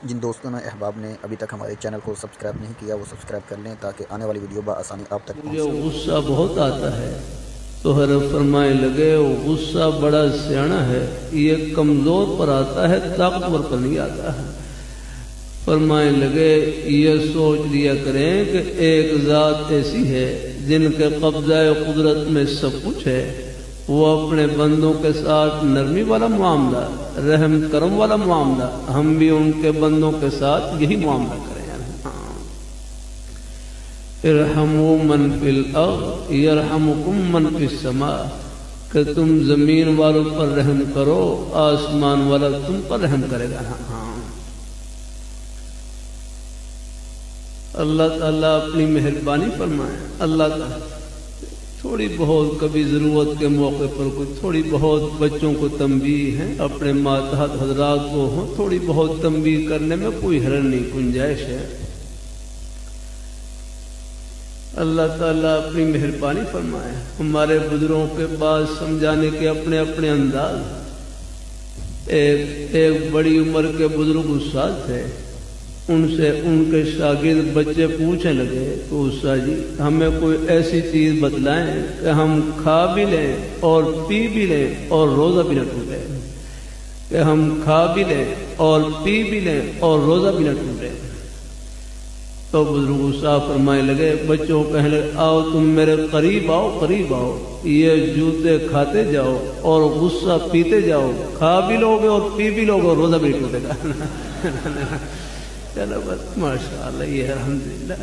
جن دوستوں نے احباب نے ابھی تک ہمارے چینل کو سبسکرائب نہیں کیا وہ سبسکرائب کر لیں تاکہ آنے والی ویڈیو بآسانی آپ تک مجھے غصہ بہت آتا ہے تو حضرت فرمائے لگے وہ غصہ بڑا سیانا ہے، یہ کمزور پر آتا ہے، طاقتور پر نہیں آتا ہے۔ فرمائے لگے یہ سوچ لیا کریں کہ ایک ذات ایسی ہے جن کے قبضہ قدرت میں سب کچھ ہے، وہ اپنے بندوں کے ساتھ نرمی والا معاملہ، رحم کرم والا معاملہ، ہم بھی ان کے بندوں کے ساتھ یہی معاملہ کریں۔ ارحموا من فی الارض یرحمکم من فی السماء، کہ تم زمین والوں پر رحم کرو، آسمان والا تم پر رحم کرے گا۔ اللہ تعالیٰ اپنی مہربانی فرمائے۔ اللہ تعالیٰ تھوڑی بہت کبھی ضرورت کے موقع پر کوئی تھوڑی بہت بچوں کو تنبیہ ہے، اپنے ماتحت حضرات کو ہوں تھوڑی بہت تنبیہ کرنے میں کوئی حرج نہیں، گنجائش ہے۔ اللہ تعالیٰ اپنی مہربانی فرمائے۔ ہمارے بزرگوں کے بعد سمجھانے کے اپنے اپنے انداز۔ ایک بڑی عمر کے بزرگ استاد تھے، ان سے ان کے شاگرد بچے پوچھنے لگے تو استاد جی ہمیں کوئی ایسی چیز بتلائیں کہ ہم کھا بھی لیں اور پی بھی لیں اور روزہ بھی نہ ٹوٹے، کہ ہم کھا بھی لیں اور پی بھی لیں اور روزہ بھی نہ ٹوٹے۔ تو بزرگ صاحب فرمائے لگے، بچوں کہنے لگے آؤ تم میرے قریب آؤ، قریب آؤ، یہ جوتے کھاتے جاؤ اور غصہ پیتے جاؤ، کھا بھی لوگے اور پی بھی لوگے اور روزہ بھی ٹوٹے گا۔ چلو بس ماشاء اللہ، یہ الحمدللہ۔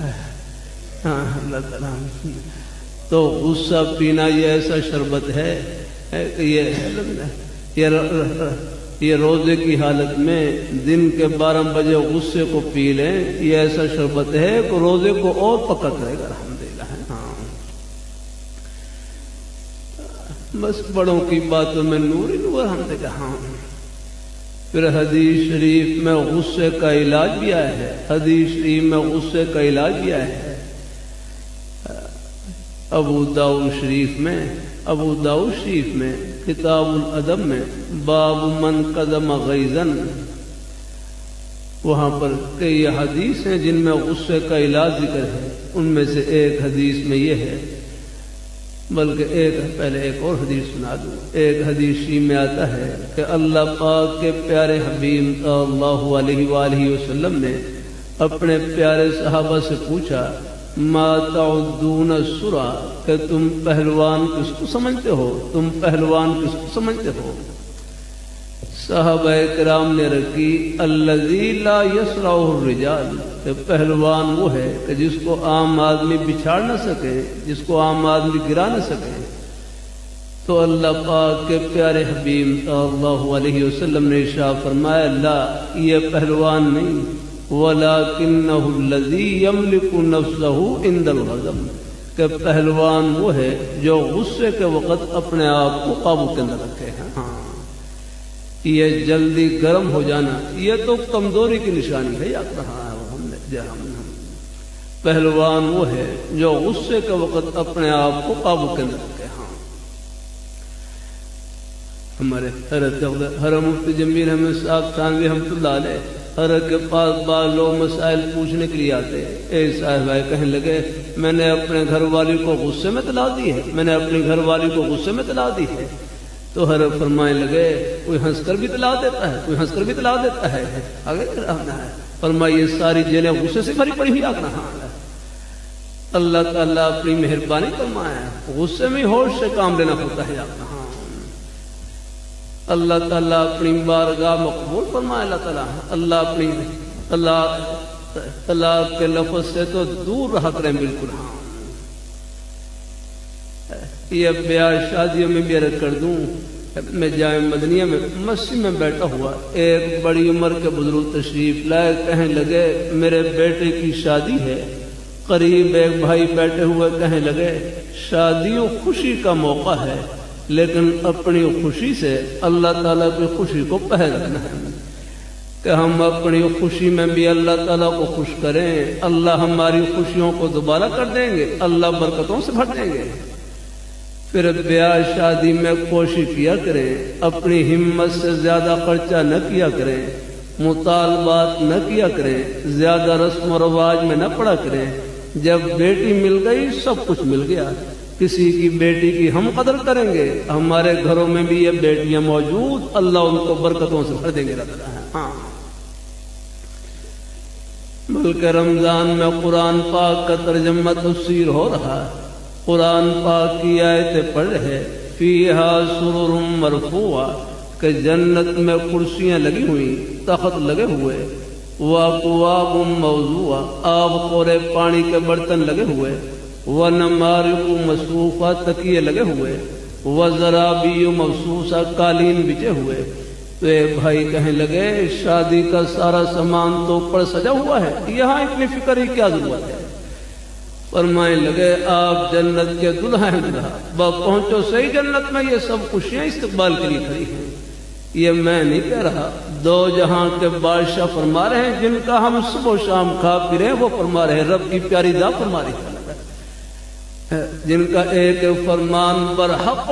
ہاں اللہ تعالیٰ تو غصہ پینا یہ ایسا شربت ہے کہ یہ روزے کی حالت میں دن کے 12 بجے غصے کو پی لیں، یہ ایسا شربت ہے کہ روزے کو اور پکا کرے گا الحمدللہ۔ ہاں بس بڑوں کی باتوں میں نور ہی نور الحمدللہ۔ ہاں پھر حدیث شریف میں غصے کا علاج بھی آیا ہے، حدیث شریف میں غصے کا علاج بھی آیا ہے۔ ابو داؤد شریف میں کتاب الادب میں باب من قدم غیظن، وہاں پر کئی حدیث ہیں جن میں غصے کا علاج ذکر ہے، ان میں سے ایک حدیث میں یہ ہے، بلکہ پہلے ایک اور حدیث سنا دوں۔ ایک حدیث میں آتا ہے کہ اللہ پاک کے پیارے حبیب صلی اللہ علیہ وآلہ وسلم نے اپنے پیارے صحابہ سے پوچھا ما تعدون السرا، کہ تم پہلوان کس کو سمجھتے ہو، تم پہلوان کس کو سمجھتے ہو؟ صحابہ کرام نے رکھی الذی لا یسرعہ الرجال، کہ پہلوان وہ ہے کہ جس کو عام آدمی بچھاڑ نہ سکے، جس کو عام آدمی گرا نہ سکے۔ تو اللہ پاک کے پیارے حبیب صلی اللہ علیہ وسلم نے ارشاد فرمایا لا، یہ پہلوان نہیں، وَلَكِنَّهُ الَّذِي يَمْلِكُ نَفْسَهُ عِنْدَ الْغَضَبِ، کہ پہلوان وہ ہے جو غصے کے وقت اپنے آپ کو قابو کے اندر رکھے ہیں۔ ہاں یہ جلدی گرم ہو جانا یہ تو کمزوری کی نشانی ہے، یاد رہا ہے پہلوان وہ ہے جو غصے کے وقت اپنے آپ کو قابو کے اندر رکھے۔ ہاں ہمارے حضرت مفتی جمیل احمد صاحب تھانوی رحمۃ اللہ علیہ حضرت کے پاس بعض لوگ مسائل پوچھنے کے لیے آتے، ایک صاحب بھائی کہنے لگے میں نے اپنے گھر والی کو غصے میں طلاق دی ہے، میں نے اپنی گھر والی کو غصے میں طلاق دی ہے۔ تو حضرت فرمائے لگے کوئی ہنس کر بھی طلاق دیتا ہے، کوئی ہنس کر بھی طلاق دیتا ہے، آگے فرمائے یہ ساری جیلیں غصے سے بھری پڑی ہوئی آگنا۔ اللہ تعالیٰ اپنی مہربانی فرمائے، غصے میں ہوش سے کام لینا ہوتا ہے آگنا۔ اللہ تعالیٰ اپنی بارگاہ مقبول فرمائے۔ اللہ اپنی طلاق کے لفظ سے تو دور رہا کریں بالکل۔ ہاں یہ بیاہ شادیوں میں بھی عرض کر دوں، میں جامع مدنیہ میں مسجد میں بیٹھا ہوا ایک بڑی عمر کے بزرگ تشریف لائے، کہنے لگے میرے بیٹے کی شادی ہے۔ قریب ایک بھائی بیٹھے ہوئے کہنے لگے شادیوں خوشی کا موقع ہے، لیکن اپنی خوشی سے اللہ تعالیٰ کی خوشی کو پہل رکھنا ہے، کہ ہم اپنی خوشی میں بھی اللہ تعالیٰ کو خوش کریں، اللہ ہماری خوشیوں کو دوبارہ کر دیں گے، اللہ برکتوں سے بھر دیں گے۔ پھر بیاہ شادی میں کوشش کیا کریں، اپنی ہمت سے زیادہ خرچہ نہ کیا کریں، مطالبات نہ کیا کریں، زیادہ رسم و رواج میں نہ پڑا کریں۔ جب بیٹی مل گئی سب کچھ مل گیا۔ کسی کی بیٹی کی ہم قدر کریں گے، ہمارے گھروں میں بھی یہ بیٹیاں موجود، اللہ ان کو برکتوں سے بھر دیں گے۔ ہاں، بلکہ رمضان میں قرآن پاک کا ترجمہ تفسیر ہو رہا ہے، قرآن پاک کی آیتیں پڑھ رہے، فیہا سرر مرفوعہ، کہ جنت میں کرسیاں لگی ہوئی، تخت لگے ہوئے، وَأَكْوَابٌ مَوْضُوعَةٌ، آب خورے پانی کے برتن لگے ہوئے، وَنَمَارِقُ مَصْفُوفَةٌ، تکیے لگے ہوئے، وَزَرَابِيُّ مَبْثُوثَةٌ، قالین بچے ہوئے۔ تو بھائی کہنے لگے شادی کا سارا سامان تو اوپر سجا ہوا ہے، یہاں اتنی فکر ہی کیا ضرورت ہے؟ فرمائے لگے آپ جنت کے دلہا ہیں، دلہا پہنچو صحیح جنت میں، یہ سب خوشیاں استقبال کے لیے کھڑی ہیں۔ یہ میں نہیں کہہ رہا، دو جہاں کے بادشاہ فرما رہے ہیں، جن کا ہم صبح و شام کھا پی رہے ہیں، وہ فرما رہے ہیں، رب کی پیاری دا فرما رہی ہے، جن کا ایک فرمان برحق۔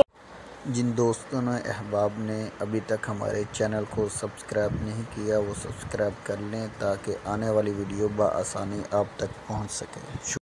جن دوستوں نے احباب نے ابھی تک ہمارے چینل کو سبسکرائب نہیں کیا وہ سبسکرائب کر لیں تاکہ آنے والی ویڈیو بآسانی آپ تک پہنچ سکے۔